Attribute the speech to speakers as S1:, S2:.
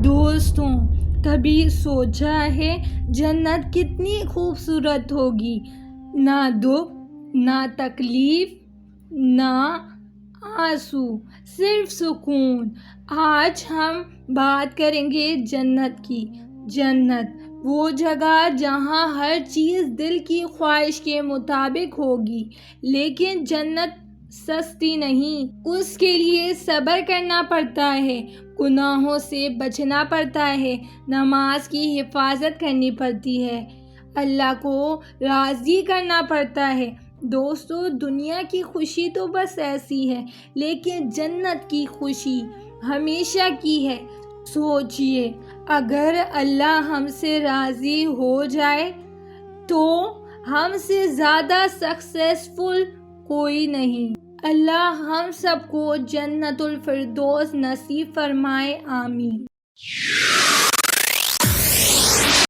S1: دوستوں، کبھی سوچا ہے جنت کتنی خوبصورت ہوگی؟ نہ دکھ، نہ تکلیف، نہ آنسو، صرف سکون۔ آج ہم بات کریں گے جنت کی۔ جنت وہ جگہ جہاں ہر چیز دل کی خواہش کے مطابق ہوگی، لیکن جنت سستی نہیں۔ اس کے لیے صبر کرنا پڑتا ہے، گناہوں سے بچنا پڑتا ہے، نماز کی حفاظت کرنی پڑتی ہے، اللہ کو راضی کرنا پڑتا ہے۔ دوستو، دنیا کی خوشی تو بس ایسی ہے، لیکن جنت کی خوشی ہمیشہ کی ہے۔ سوچئے، اگر اللہ ہم سے راضی ہو جائے تو ہم سے زیادہ سکسیسفل کوئی نہیں۔ اللہ ہم سب کو جنت الفردوس نصیب فرمائے، آمین۔